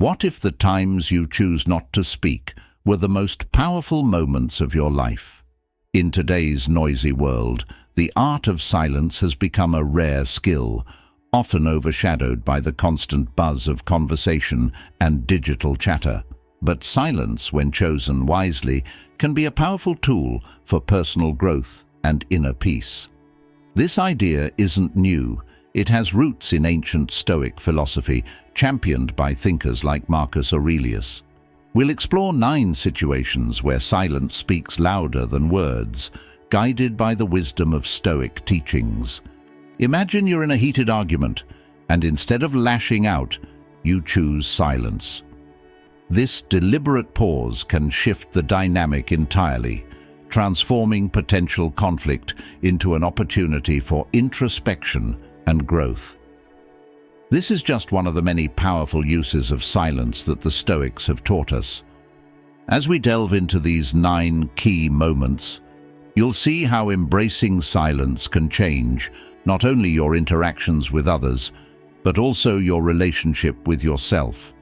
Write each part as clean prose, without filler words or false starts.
What if the times you choose not to speak were the most powerful moments of your life? In today's noisy world, the art of silence has become a rare skill, often overshadowed by the constant buzz of conversation and digital chatter. But silence, when chosen wisely, can be a powerful tool for personal growth and inner peace. This idea isn't new. It has roots in ancient Stoic philosophy, championed by thinkers like Marcus Aurelius. We'll explore 9 situations where silence speaks louder than words, guided by the wisdom of Stoic teachings. Imagine you're in a heated argument, and instead of lashing out, you choose silence. This deliberate pause can shift the dynamic entirely, transforming potential conflict into an opportunity for introspection and growth. This is just one of the many powerful uses of silence that the Stoics have taught us. As we delve into these 9 key moments, you'll see how embracing silence can change not only your interactions with others, but also your relationship with yourself.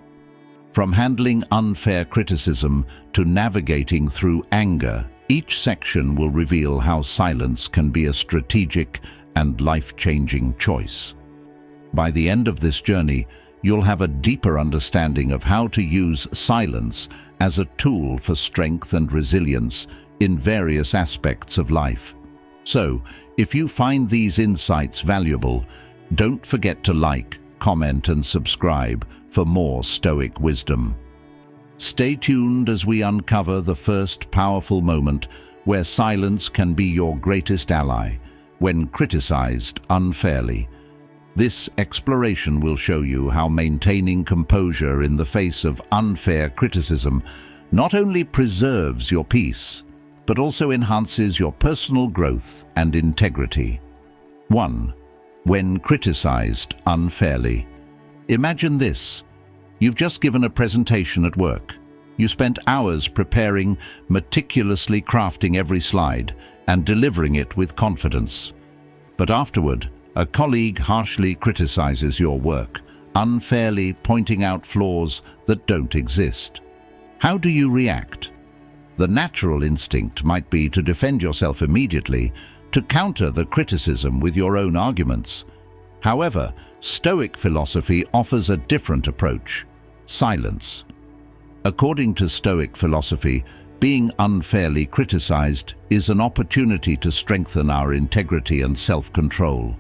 From handling unfair criticism to navigating through anger, each section will reveal how silence can be a strategic and life-changing choice. By the end of this journey, you'll have a deeper understanding of how to use silence as a tool for strength and resilience in various aspects of life. So, if you find these insights valuable, don't forget to like, comment, and subscribe for more Stoic wisdom. Stay tuned as we uncover the first powerful moment where silence can be your greatest ally when criticized unfairly. This exploration will show you how maintaining composure in the face of unfair criticism not only preserves your peace, but also enhances your personal growth and integrity. 1. When criticized unfairly. Imagine this. You've just given a presentation at work. You spent hours preparing, meticulously crafting every slide, and delivering it with confidence. But afterward, a colleague harshly criticizes your work, unfairly pointing out flaws that don't exist. How do you react? The natural instinct might be to defend yourself immediately, to counter the criticism with your own arguments. However, Stoic philosophy offers a different approach: silence. According to Stoic philosophy, being unfairly criticized is an opportunity to strengthen our integrity and self-control.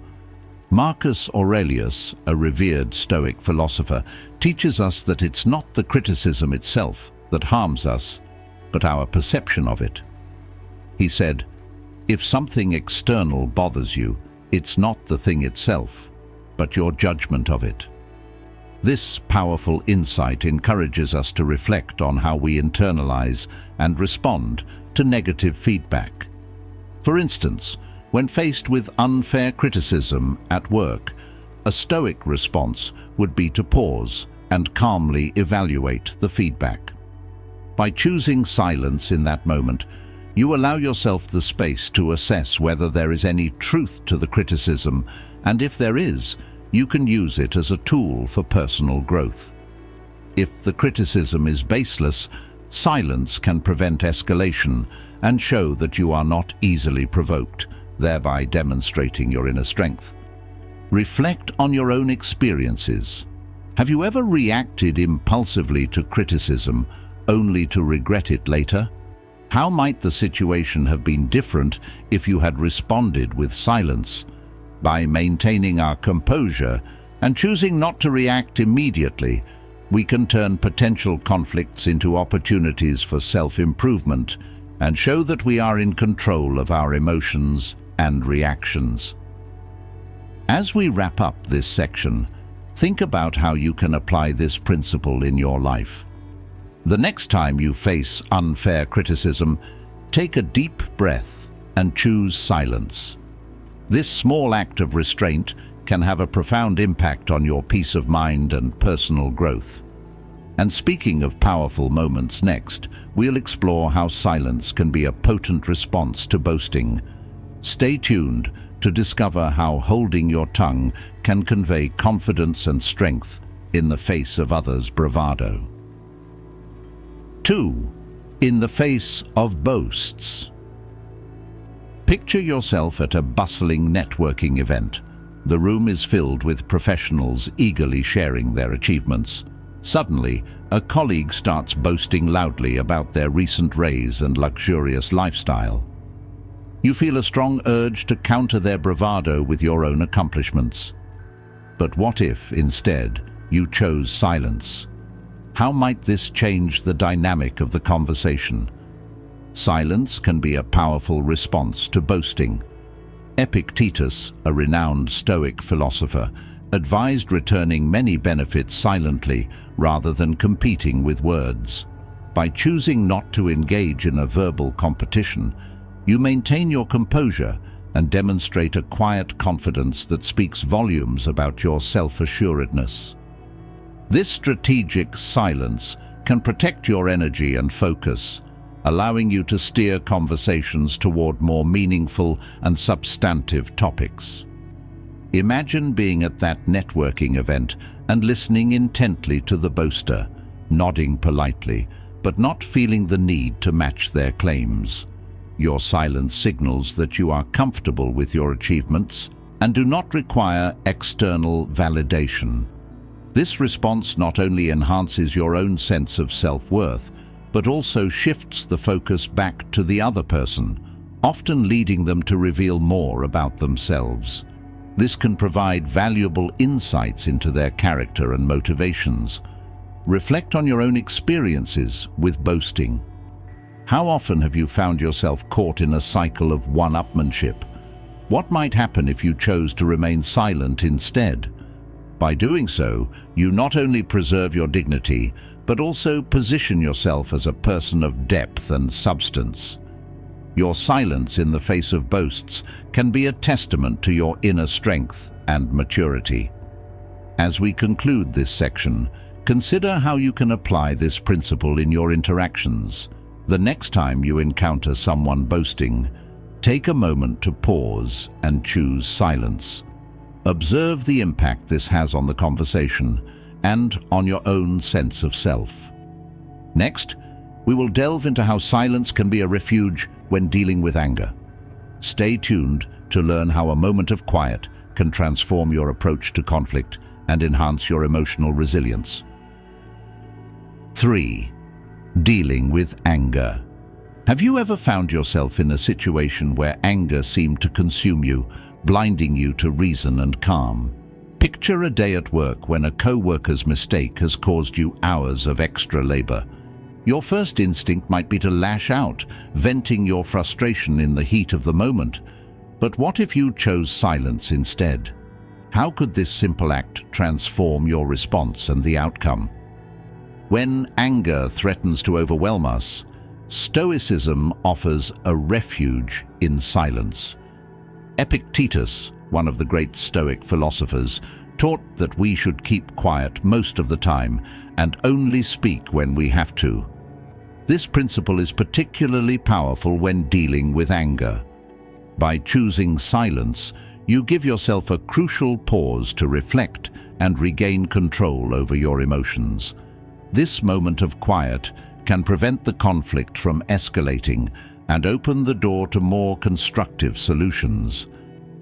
Marcus Aurelius, a revered Stoic philosopher, teaches us that it's not the criticism itself that harms us, but our perception of it. He said, "If something external bothers you, it's not the thing itself, but your judgment of it." This powerful insight encourages us to reflect on how we internalize and respond to negative feedback. For instance, when faced with unfair criticism at work, a Stoic response would be to pause and calmly evaluate the feedback. By choosing silence in that moment, you allow yourself the space to assess whether there is any truth to the criticism, and if there is, you can use it as a tool for personal growth. If the criticism is baseless, silence can prevent escalation and show that you are not easily provoked, thereby demonstrating your inner strength. Reflect on your own experiences. Have you ever reacted impulsively to criticism only to regret it later? How might the situation have been different if you had responded with silence? By maintaining our composure and choosing not to react immediately, we can turn potential conflicts into opportunities for self-improvement and show that we are in control of our emotions and reactions. As we wrap up this section, think about how you can apply this principle in your life. The next time you face unfair criticism, take a deep breath and choose silence. This small act of restraint can have a profound impact on your peace of mind and personal growth. And speaking of powerful moments, next, we'll explore how silence can be a potent response to boasting. Stay tuned to discover how holding your tongue can convey confidence and strength in the face of others' bravado. 2. In the face of boasts. Picture yourself at a bustling networking event. The room is filled with professionals eagerly sharing their achievements. Suddenly, a colleague starts boasting loudly about their recent raise and luxurious lifestyle. You feel a strong urge to counter their bravado with your own accomplishments. But what if, instead, you chose silence? How might this change the dynamic of the conversation? Silence can be a powerful response to boasting. Epictetus, a renowned Stoic philosopher, advised returning many benefits silently rather than competing with words. By choosing not to engage in a verbal competition, you maintain your composure and demonstrate a quiet confidence that speaks volumes about your self-assuredness. This strategic silence can protect your energy and focus, allowing you to steer conversations toward more meaningful and substantive topics. Imagine being at that networking event and listening intently to the boaster, nodding politely, but not feeling the need to match their claims. Your silence signals that you are comfortable with your achievements and do not require external validation. This response not only enhances your own sense of self-worth, but also shifts the focus back to the other person, often leading them to reveal more about themselves. This can provide valuable insights into their character and motivations. Reflect on your own experiences with boasting. How often have you found yourself caught in a cycle of one-upmanship? What might happen if you chose to remain silent instead? By doing so, you not only preserve your dignity, but also position yourself as a person of depth and substance. Your silence in the face of boasts can be a testament to your inner strength and maturity. As we conclude this section, consider how you can apply this principle in your interactions. The next time you encounter someone boasting, take a moment to pause and choose silence. Observe the impact this has on the conversation and on your own sense of self. Next, we will delve into how silence can be a refuge when dealing with anger. Stay tuned to learn how a moment of quiet can transform your approach to conflict and enhance your emotional resilience. 3. Dealing with anger. Have you ever found yourself in a situation where anger seemed to consume you, blinding you to reason and calm? Picture a day at work when a co-worker's mistake has caused you hours of extra labor. Your first instinct might be to lash out, venting your frustration in the heat of the moment. But what if you chose silence instead? How could this simple act transform your response and the outcome? When anger threatens to overwhelm us, Stoicism offers a refuge in silence. Epictetus, one of the great Stoic philosophers, taught that we should keep quiet most of the time and only speak when we have to. This principle is particularly powerful when dealing with anger. By choosing silence, you give yourself a crucial pause to reflect and regain control over your emotions. This moment of quiet can prevent the conflict from escalating and open the door to more constructive solutions.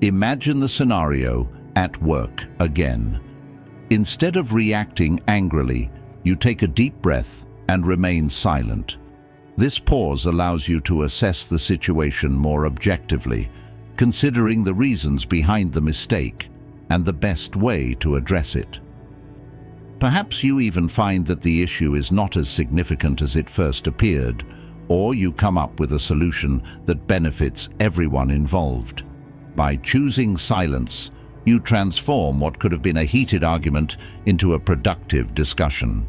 Imagine the scenario at work again. Instead of reacting angrily, you take a deep breath and remain silent. This pause allows you to assess the situation more objectively, considering the reasons behind the mistake and the best way to address it. Perhaps you even find that the issue is not as significant as it first appeared, or you come up with a solution that benefits everyone involved. By choosing silence, you transform what could have been a heated argument into a productive discussion.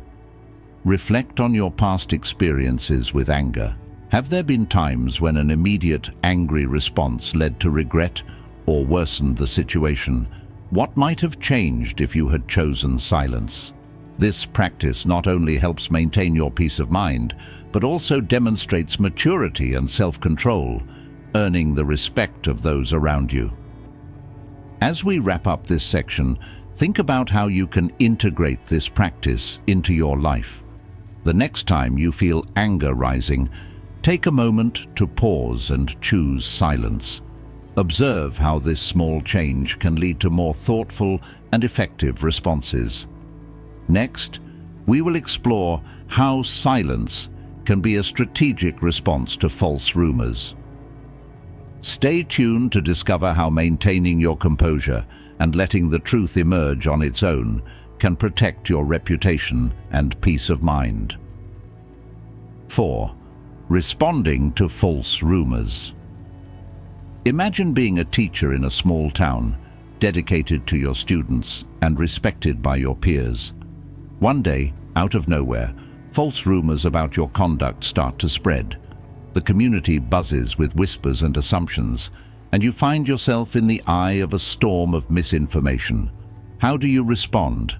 Reflect on your past experiences with anger. Have there been times when an immediate angry response led to regret or worsened the situation? What might have changed if you had chosen silence? This practice not only helps maintain your peace of mind, but also demonstrates maturity and self-control, earning the respect of those around you. As we wrap up this section, Think about how you can integrate this practice into your life. The next time you feel anger rising, take a moment to pause and choose silence. Observe how this small change can lead to more thoughtful and effective responses. Next, we will explore how silence can be a strategic response to false rumors. Stay tuned to discover how maintaining your composure and letting the truth emerge on its own can protect your reputation and peace of mind. 4. Responding to false rumors. Imagine being a teacher in a small town, dedicated to your students and respected by your peers. One day, out of nowhere, false rumors about your conduct start to spread. The community buzzes with whispers and assumptions, and you find yourself in the eye of a storm of misinformation. How do you respond?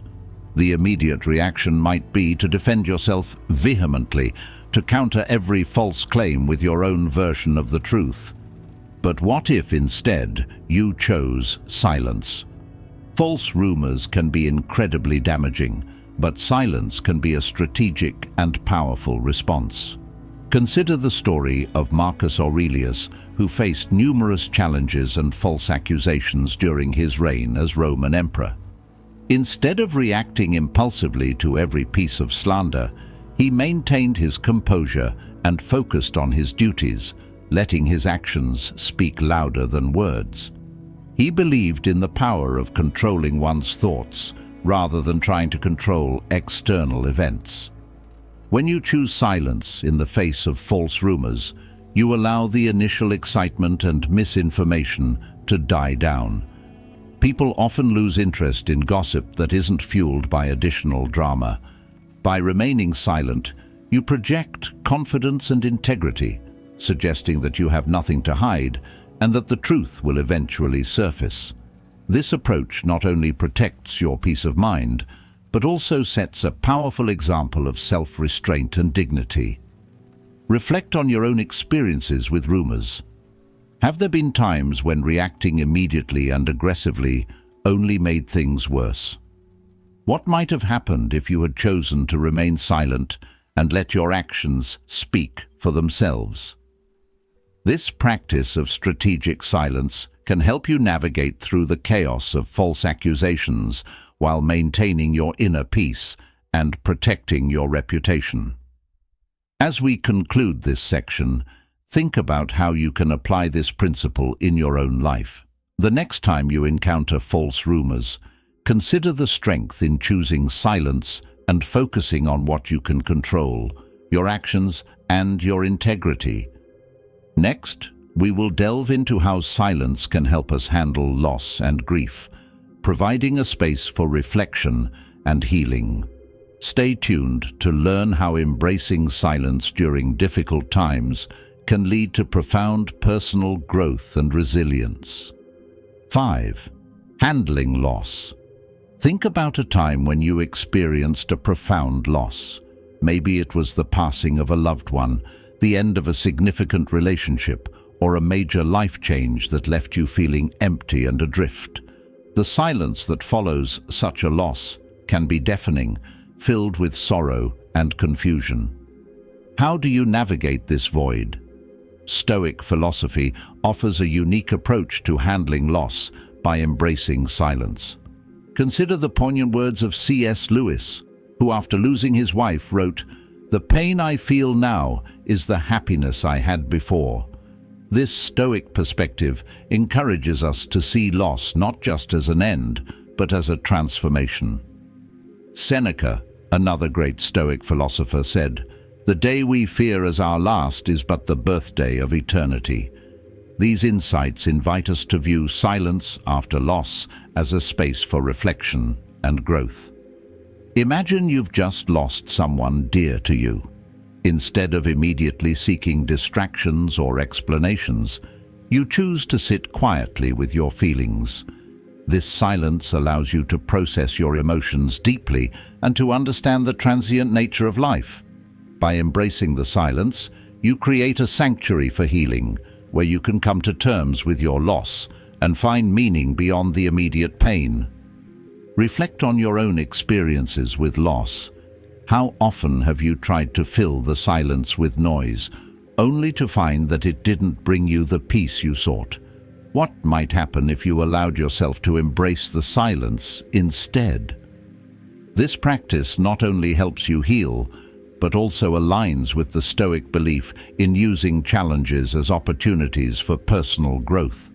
The immediate reaction might be to defend yourself vehemently, to counter every false claim with your own version of the truth. But what if instead you chose silence? False rumors can be incredibly damaging, but silence can be a strategic and powerful response. Consider the story of Marcus Aurelius, who faced numerous challenges and false accusations during his reign as Roman emperor. Instead of reacting impulsively to every piece of slander, he maintained his composure and focused on his duties, letting his actions speak louder than words. He believed in the power of controlling one's thoughts rather than trying to control external events. When you choose silence in the face of false rumors, you allow the initial excitement and misinformation to die down. People often lose interest in gossip that isn't fueled by additional drama. By remaining silent, you project confidence and integrity, suggesting that you have nothing to hide and that the truth will eventually surface. This approach not only protects your peace of mind, but also sets a powerful example of self-restraint and dignity. Reflect on your own experiences with rumors. Have there been times when reacting immediately and aggressively only made things worse? What might have happened if you had chosen to remain silent and let your actions speak for themselves? This practice of strategic silence can help you navigate through the chaos of false accusations while maintaining your inner peace and protecting your reputation. As we conclude this section, think about how you can apply this principle in your own life. The next time you encounter false rumors, consider the strength in choosing silence and focusing on what you can control, your actions and your integrity. Next, we will delve into how silence can help us handle loss and grief, providing a space for reflection and healing. Stay tuned to learn how embracing silence during difficult times can lead to profound personal growth and resilience. 5. Handling loss. Think about a time when you experienced a profound loss. Maybe it was the passing of a loved one, the end of a significant relationship, or a major life change that left you feeling empty and adrift. The silence that follows such a loss can be deafening, filled with sorrow and confusion. How do you navigate this void? Stoic philosophy offers a unique approach to handling loss by embracing silence. Consider the poignant words of C.S. Lewis, who after losing his wife wrote, "The pain I feel now is the happiness I had before." This Stoic perspective encourages us to see loss not just as an end, but as a transformation. Seneca, another great Stoic philosopher, said, "The day we fear as our last is but the birthday of eternity." These insights invite us to view silence after loss as a space for reflection and growth. Imagine you've just lost someone dear to you. Instead of immediately seeking distractions or explanations, you choose to sit quietly with your feelings. This silence allows you to process your emotions deeply and to understand the transient nature of life. By embracing the silence, you create a sanctuary for healing, where you can come to terms with your loss and find meaning beyond the immediate pain. Reflect on your own experiences with loss. How often have you tried to fill the silence with noise, only to find that it didn't bring you the peace you sought? What might happen if you allowed yourself to embrace the silence instead? This practice not only helps you heal, but also aligns with the Stoic belief in using challenges as opportunities for personal growth.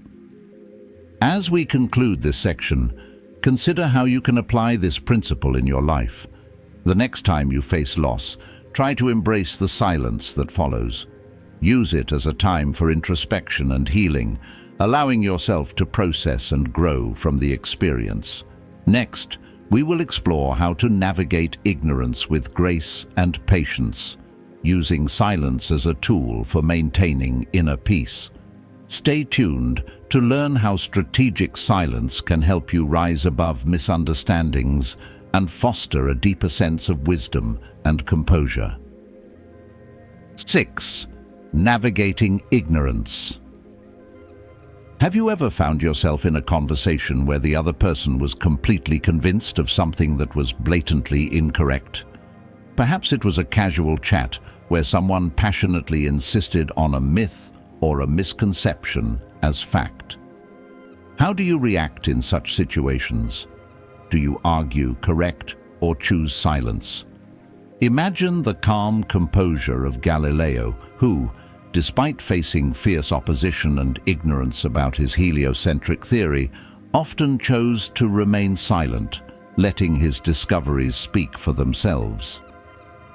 As we conclude this section, consider how you can apply this principle in your life. The next time you face loss, try to embrace the silence that follows. Use it as a time for introspection and healing, allowing yourself to process and grow from the experience. Next, we will explore how to navigate ignorance with grace and patience, using silence as a tool for maintaining inner peace. Stay tuned to learn how strategic silence can help you rise above misunderstandings and foster a deeper sense of wisdom and composure. 6. Navigating ignorance. Have you ever found yourself in a conversation where the other person was completely convinced of something that was blatantly incorrect? Perhaps it was a casual chat where someone passionately insisted on a myth or a misconception as fact. How do you react in such situations? Do you argue, correct, or choose silence? Imagine the calm composure of Galileo, who, despite facing fierce opposition and ignorance about his heliocentric theory, often chose to remain silent, letting his discoveries speak for themselves.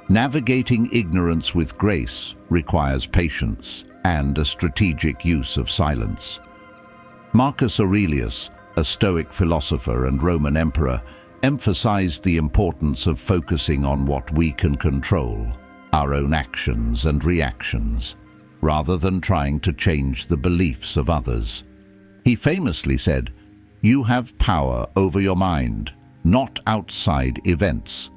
Navigating ignorance with grace requires patience and a strategic use of silence. Marcus Aurelius, a Stoic philosopher and Roman emperor, emphasized the importance of focusing on what we can control, our own actions and reactions, rather than trying to change the beliefs of others. He famously said, "You have power over your mind, not outside events.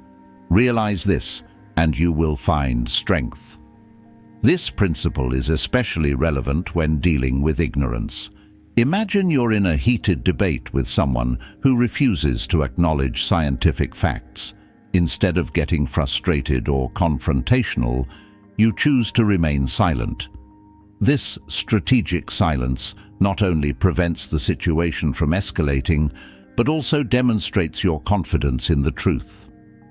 Realize this, and you will find strength." This principle is especially relevant when dealing with ignorance. Imagine you're in a heated debate with someone who refuses to acknowledge scientific facts. Instead of getting frustrated or confrontational, you choose to remain silent. This strategic silence not only prevents the situation from escalating, but also demonstrates your confidence in the truth.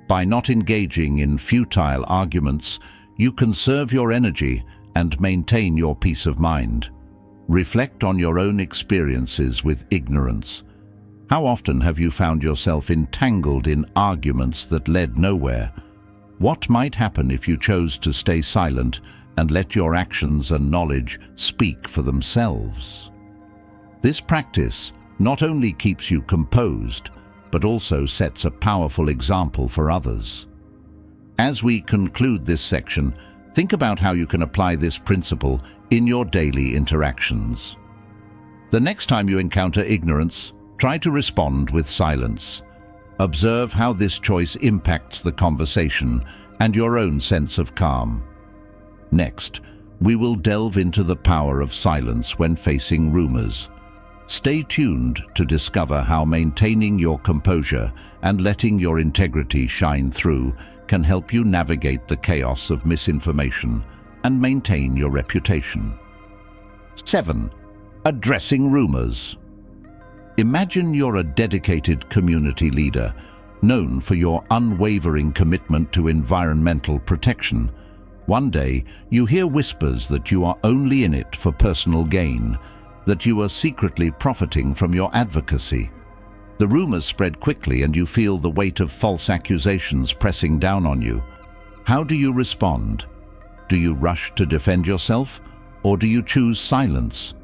By not engaging in futile arguments, you conserve your energy and maintain your peace of mind. Reflect on your own experiences with ignorance. How often have you found yourself entangled in arguments that led nowhere? What might happen if you chose to stay silent and let your actions and knowledge speak for themselves? This practice not only keeps you composed, but also sets a powerful example for others. As we conclude this section, think about how you can apply this principle in your daily interactions. The next time you encounter ignorance, try to respond with silence. Observe how this choice impacts the conversation and your own sense of calm. Next, we will delve into the power of silence when facing rumors. Stay tuned to discover how maintaining your composure and letting your integrity shine through can help you navigate the chaos of misinformation and maintain your reputation. 7. Addressing rumors. Imagine you're a dedicated community leader, known for your unwavering commitment to environmental protection. One day, you hear whispers that you are only in it for personal gain, that you are secretly profiting from your advocacy. The rumors spread quickly and you feel the weight of false accusations pressing down on you. How do you respond? Do you rush to defend yourself, or do you choose silence?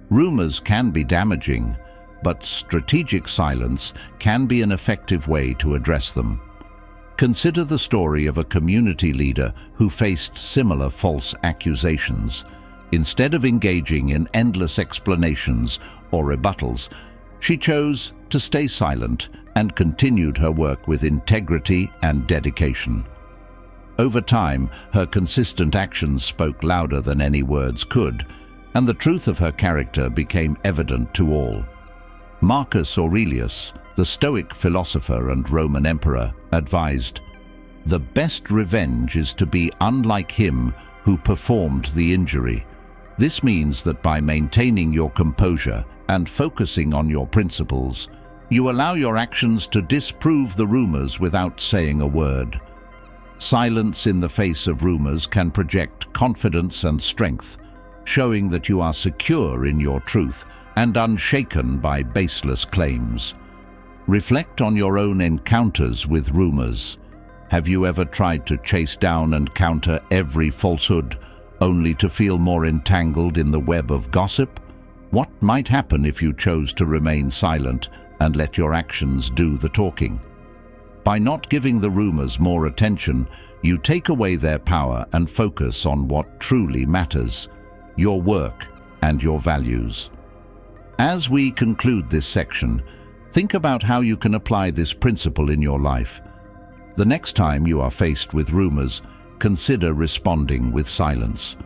Rumors can be damaging, but strategic silence can be an effective way to address them. Consider the story of a community leader who faced similar false accusations. Instead of engaging in endless explanations or rebuttals, she chose to stay silent and continued her work with integrity and dedication. Over time, her consistent actions spoke louder than any words could, and the truth of her character became evident to all. Marcus Aurelius, the Stoic philosopher and Roman emperor, advised, "The best revenge is to be unlike him who performed the injury." This means that by maintaining your composure and focusing on your principles, you allow your actions to disprove the rumors without saying a word. Silence in the face of rumors can project confidence and strength, showing that you are secure in your truth and unshaken by baseless claims. Reflect on your own encounters with rumors. Have you ever tried to chase down and counter every falsehood, only to feel more entangled in the web of gossip? What might happen if you chose to remain silent and let your actions do the talking? By not giving the rumors more attention, you take away their power and focus on what truly matters, your work and your values. As we conclude this section, think about how you can apply this principle in your life. The next time you are faced with rumors, consider responding with silence.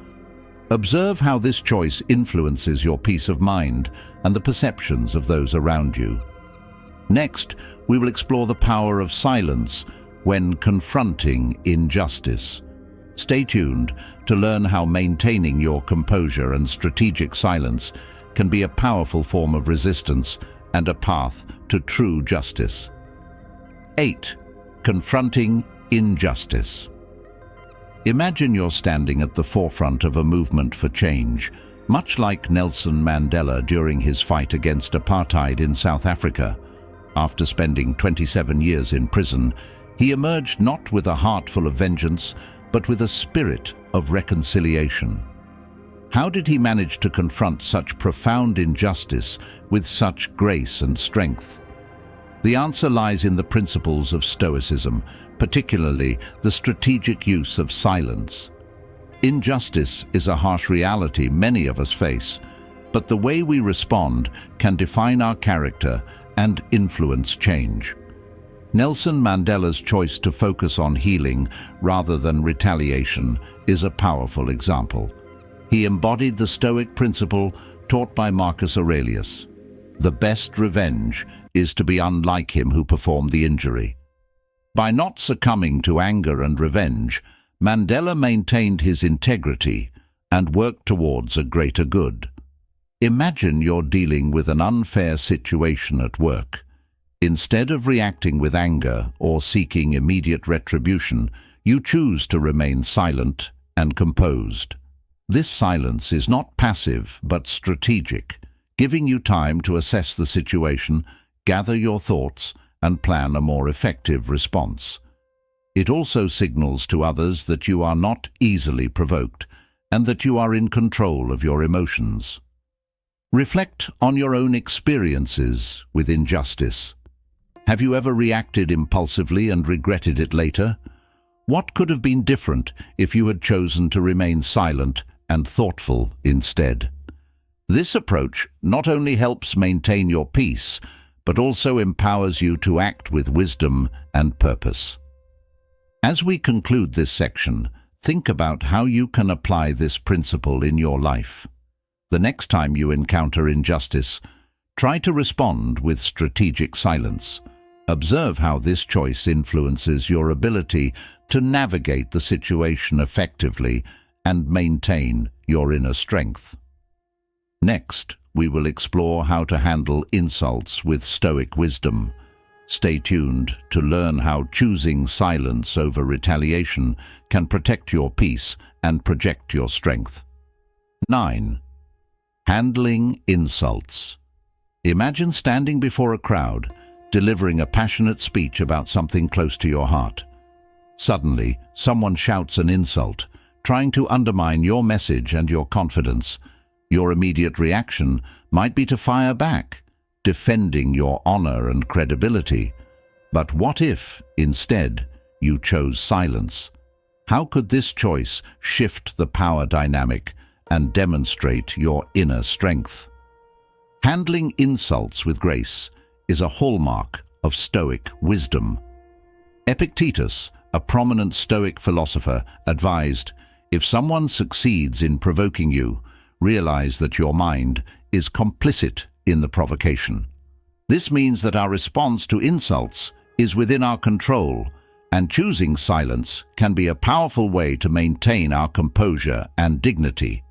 Observe how this choice influences your peace of mind and the perceptions of those around you. Next, we will explore the power of silence when confronting injustice. Stay tuned to learn how maintaining your composure and strategic silence can be a powerful form of resistance and a path to true justice. 8. Confronting injustice. Imagine you're standing at the forefront of a movement for change, much like Nelson Mandela during his fight against apartheid in South Africa. After spending 27 years in prison, he emerged not with a heart full of vengeance, but with a spirit of reconciliation. How did he manage to confront such profound injustice with such grace and strength? The answer lies in the principles of Stoicism, particularly the strategic use of silence. Injustice is a harsh reality many of us face, but the way we respond can define our character and influence change. Nelson Mandela's choice to focus on healing rather than retaliation is a powerful example. He embodied the Stoic principle taught by Marcus Aurelius. The best revenge is to be unlike him who performed the injury. By not succumbing to anger and revenge, Mandela maintained his integrity and worked towards a greater good. Imagine you're dealing with an unfair situation at work. Instead of reacting with anger or seeking immediate retribution, you choose to remain silent and composed. This silence is not passive but strategic, giving you time to assess the situation, gather your thoughts, and plan a more effective response. It also signals to others that you are not easily provoked and that you are in control of your emotions. Reflect on your own experiences with injustice. Have you ever reacted impulsively and regretted it later? What could have been different if you had chosen to remain silent and thoughtful instead? This approach not only helps maintain your peace, but also empowers you to act with wisdom and purpose. As we conclude this section, think about how you can apply this principle in your life. The next time you encounter injustice, try to respond with strategic silence. Observe how this choice influences your ability to navigate the situation effectively and maintain your inner strength. Next, we will explore how to handle insults with Stoic wisdom. Stay tuned to learn how choosing silence over retaliation can protect your peace and project your strength. 9. Handling insults. Imagine standing before a crowd, delivering a passionate speech about something close to your heart. Suddenly, someone shouts an insult, trying to undermine your message and your confidence. Your immediate reaction might be to fire back, defending your honor and credibility. But what if, instead, you chose silence? How could this choice shift the power dynamic and demonstrate your inner strength? Handling insults with grace is a hallmark of Stoic wisdom. Epictetus, a prominent Stoic philosopher, advised, "If someone succeeds in provoking you, realize that your mind is complicit in the provocation." This means that our response to insults is within our control, and choosing silence can be a powerful way to maintain our composure and dignity.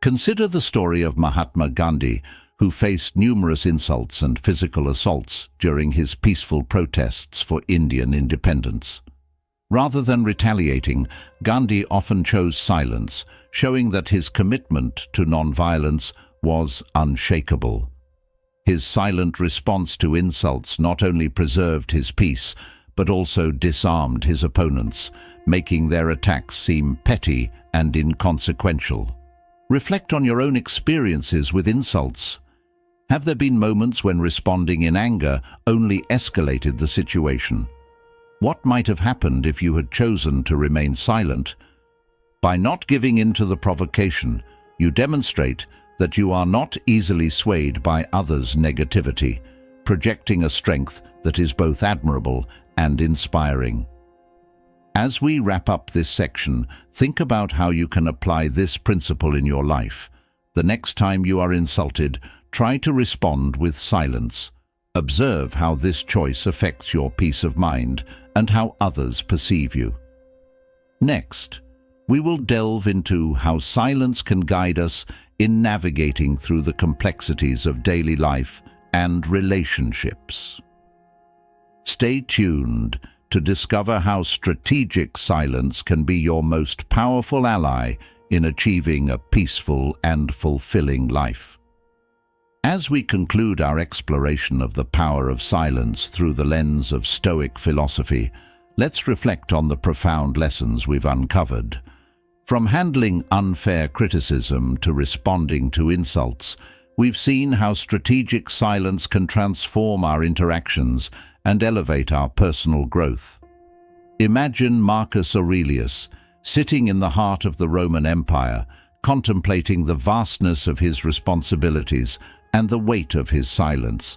Consider the story of Mahatma Gandhi, who faced numerous insults and physical assaults during his peaceful protests for Indian independence. Rather than retaliating, Gandhi often chose silence, showing that his commitment to nonviolence was unshakable. His silent response to insults not only preserved his peace, but also disarmed his opponents, making their attacks seem petty and inconsequential. Reflect on your own experiences with insults. Have there been moments when responding in anger only escalated the situation? What might have happened if you had chosen to remain silent? By not giving in to the provocation, you demonstrate that you are not easily swayed by others' negativity, projecting a strength that is both admirable and inspiring. As we wrap up this section, think about how you can apply this principle in your life. The next time you are insulted, try to respond with silence. Observe how this choice affects your peace of mind and how others perceive you. Next, we will delve into how silence can guide us in navigating through the complexities of daily life and relationships. Stay tuned to discover how strategic silence can be your most powerful ally in achieving a peaceful and fulfilling life. As we conclude our exploration of the power of silence through the lens of Stoic philosophy, let's reflect on the profound lessons we've uncovered. From handling unfair criticism to responding to insults, we've seen how strategic silence can transform our interactions and elevate our personal growth. Imagine Marcus Aurelius, sitting in the heart of the Roman Empire, contemplating the vastness of his responsibilities and the weight of his silence.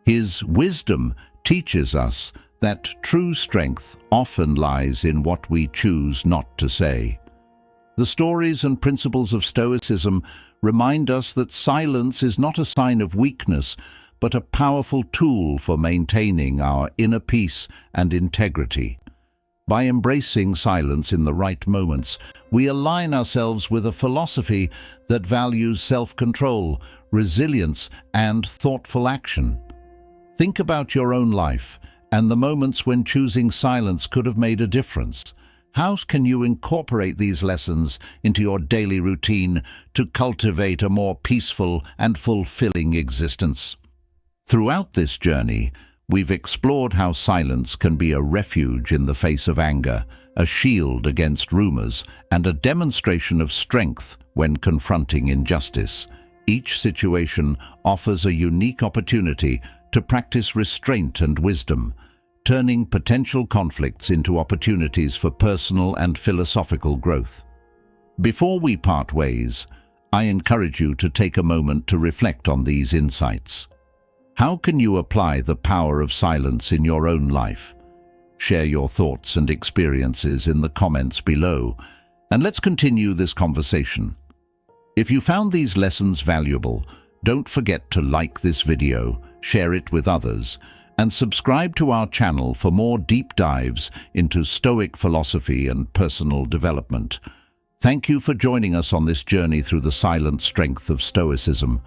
His wisdom teaches us that true strength often lies in what we choose not to say. The stories and principles of Stoicism remind us that silence is not a sign of weakness, but a powerful tool for maintaining our inner peace and integrity. By embracing silence in the right moments, we align ourselves with a philosophy that values self-control, resilience, and thoughtful action. Think about your own life and the moments when choosing silence could have made a difference. How can you incorporate these lessons into your daily routine to cultivate a more peaceful and fulfilling existence? Throughout this journey, we've explored how silence can be a refuge in the face of anger, a shield against rumors, and a demonstration of strength when confronting injustice. Each situation offers a unique opportunity to practice restraint and wisdom, turning potential conflicts into opportunities for personal and philosophical growth. Before we part ways, I encourage you to take a moment to reflect on these insights. How can you apply the power of silence in your own life? Share your thoughts and experiences in the comments below, and let's continue this conversation. If you found these lessons valuable, don't forget to like this video, share it with others, and subscribe to our channel for more deep dives into Stoic philosophy and personal development. Thank you for joining us on this journey through the silent strength of Stoicism.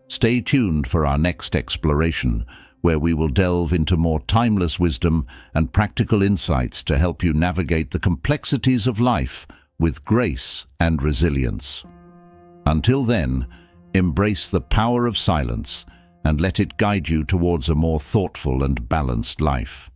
Stay tuned for our next exploration, where we will delve into more timeless wisdom and practical insights to help you navigate the complexities of life with grace and resilience. Until then, embrace the power of silence and let it guide you towards a more thoughtful and balanced life.